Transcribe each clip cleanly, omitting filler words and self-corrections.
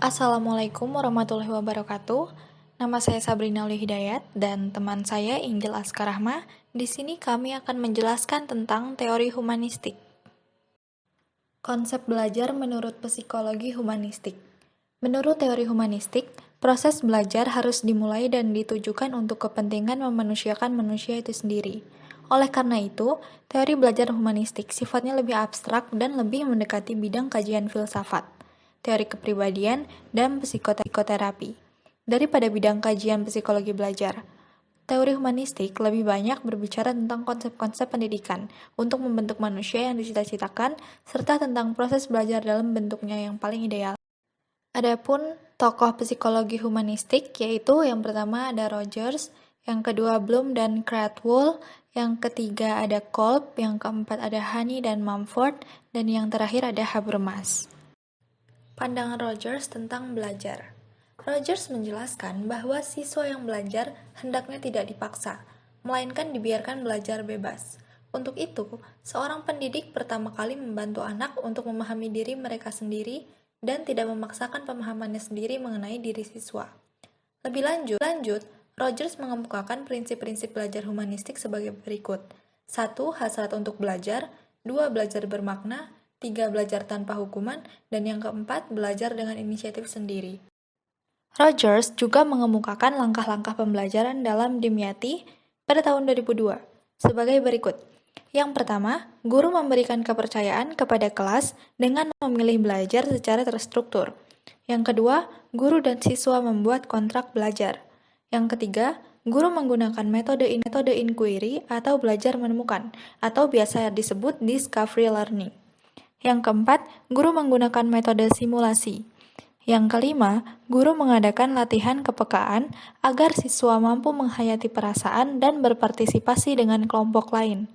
Assalamualaikum warahmatullahi wabarakatuh. Nama saya Sabrina Uli Hidayat dan teman saya Inggil Askar Rahma. Di sini kami akan menjelaskan tentang teori humanistik. Konsep belajar menurut psikologi humanistik. Menurut teori humanistik, proses belajar harus dimulai dan ditujukan untuk kepentingan memanusiakan manusia itu sendiri. Oleh karena itu, teori belajar humanistik sifatnya lebih abstrak dan lebih mendekati bidang kajian filsafat, teori kepribadian, dan psikoterapi, daripada bidang kajian psikologi belajar. Teori humanistik lebih banyak berbicara tentang konsep-konsep pendidikan untuk membentuk manusia yang dicita-citakan, serta tentang proses belajar dalam bentuknya yang paling ideal. Adapun tokoh psikologi humanistik yaitu yang pertama ada Rogers, yang kedua Bloom dan Cradwell, yang ketiga ada Kolb, yang keempat ada Honey dan Mumford, dan yang terakhir ada Habermas. Pandangan Rogers tentang belajar. Rogers menjelaskan bahwa siswa yang belajar hendaknya tidak dipaksa, melainkan dibiarkan belajar bebas. Untuk itu, seorang pendidik pertama kali membantu anak untuk memahami diri mereka sendiri dan tidak memaksakan pemahamannya sendiri mengenai diri siswa. Lebih lanjut, Rogers mengemukakan prinsip-prinsip belajar humanistik sebagai berikut. 1. Hasrat untuk belajar. 2. Belajar bermakna. 3. Belajar tanpa hukuman. Dan yang keempat, belajar dengan inisiatif sendiri. Rogers juga mengemukakan langkah-langkah pembelajaran dalam Dimyati pada tahun 2002 sebagai berikut. Yang pertama, guru memberikan kepercayaan kepada kelas dengan memilih belajar secara terstruktur. Yang kedua, guru dan siswa membuat kontrak belajar. Yang ketiga, guru menggunakan metode inquiry atau belajar menemukan, atau biasa disebut discovery learning. Yang keempat, guru menggunakan metode simulasi. Yang kelima, guru mengadakan latihan kepekaan agar siswa mampu menghayati perasaan dan berpartisipasi dengan kelompok lain.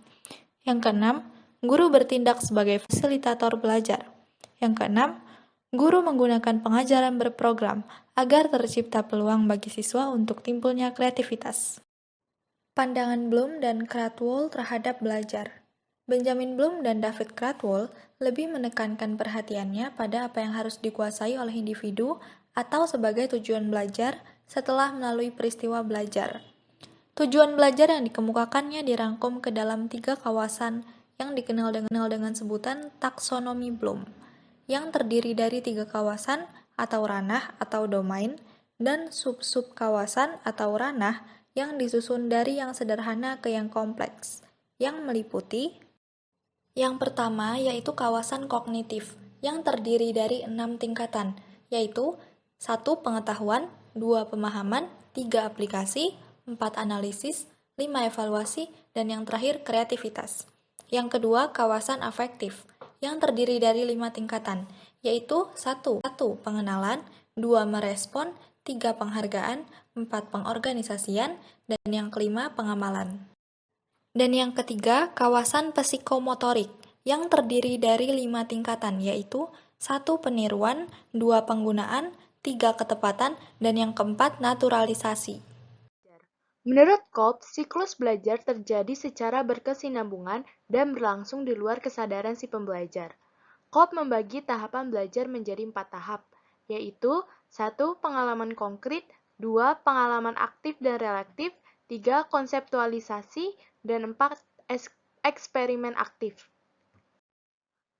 Yang keenam, guru bertindak sebagai fasilitator belajar. Yang keenam, guru menggunakan pengajaran berprogram agar tercipta peluang bagi siswa untuk timbulnya kreativitas. Pandangan Bloom dan Cradwell terhadap belajar. Benjamin Bloom dan David Cradwell lebih menekankan perhatiannya pada apa yang harus dikuasai oleh individu atau sebagai tujuan belajar setelah melalui peristiwa belajar. Tujuan belajar yang dikemukakannya dirangkum ke dalam 3 kawasan yang dikenal dengan sebutan taksonomi Bloom, yang terdiri dari 3 kawasan atau ranah atau domain dan sub-sub kawasan atau ranah yang disusun dari yang sederhana ke yang kompleks, yang meliputi yang pertama yaitu kawasan kognitif, yang terdiri dari 6 tingkatan, yaitu 1. Pengetahuan, 2. Pemahaman, 3. Aplikasi, 4. Analisis, 5. Evaluasi, dan yang terakhir kreativitas. Yang kedua, kawasan afektif, yang terdiri dari 5 tingkatan, yaitu 1. Pengenalan, 2. Merespon, 3. Penghargaan, 4. Pengorganisasian, dan yang kelima, pengamalan. Dan yang ketiga, kawasan psikomotorik, yang terdiri dari 5 tingkatan, yaitu 1. Peniruan, 2. Penggunaan, 3. Ketepatan, dan yang keempat, naturalisasi. Menurut Kolb, siklus belajar terjadi secara berkesinambungan dan berlangsung di luar kesadaran si pembelajar. Kolb membagi tahapan belajar menjadi 4 tahap, yaitu 1. Pengalaman konkret, 2. Pengalaman aktif dan relaktif, 3. Konseptualisasi, dan 4. Eksperimen aktif.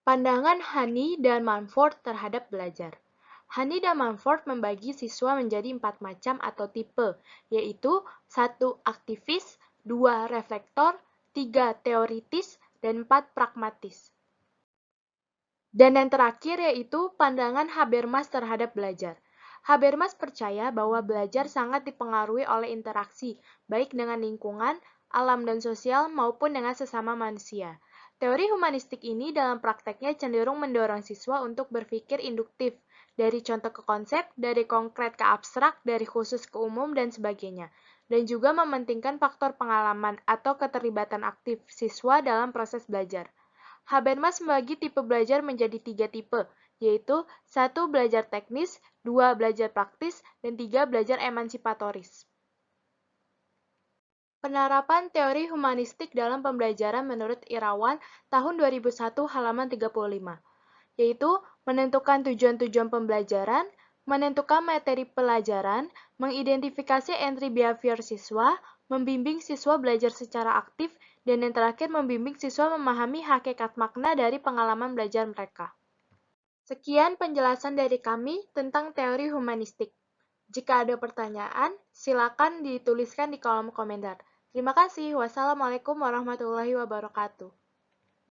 Pandangan Honey dan Mumford terhadap belajar. Honey dan Mumford membagi siswa menjadi 4 macam atau tipe, yaitu 1. Aktivis, 2. Reflektor, 3. Teoritis, dan 4. Pragmatis. Dan yang terakhir yaitu pandangan Habermas terhadap belajar. Habermas percaya bahwa belajar sangat dipengaruhi oleh interaksi, baik dengan lingkungan, alam dan sosial, maupun dengan sesama manusia. Teori humanistik ini dalam prakteknya cenderung mendorong siswa untuk berpikir induktif, dari contoh ke konsep, dari konkret ke abstrak, dari khusus ke umum, dan sebagainya. Dan juga mementingkan faktor pengalaman atau keterlibatan aktif siswa dalam proses belajar. Habermas membagi tipe belajar menjadi 3 tipe, yaitu 1. Belajar teknis, 2. Belajar praktis, dan 3. Belajar emansipatoris. Penerapan teori humanistik dalam pembelajaran menurut Irawan tahun 2001 halaman 35, yaitu menentukan tujuan-tujuan pembelajaran, menentukan materi pelajaran, mengidentifikasi entry behavior siswa, membimbing siswa belajar secara aktif, dan yang terakhir membimbing siswa memahami hakikat makna dari pengalaman belajar mereka. Sekian penjelasan dari kami tentang teori humanistik. Jika ada pertanyaan, silakan dituliskan di kolom komentar. Terima kasih. Wassalamualaikum warahmatullahi wabarakatuh.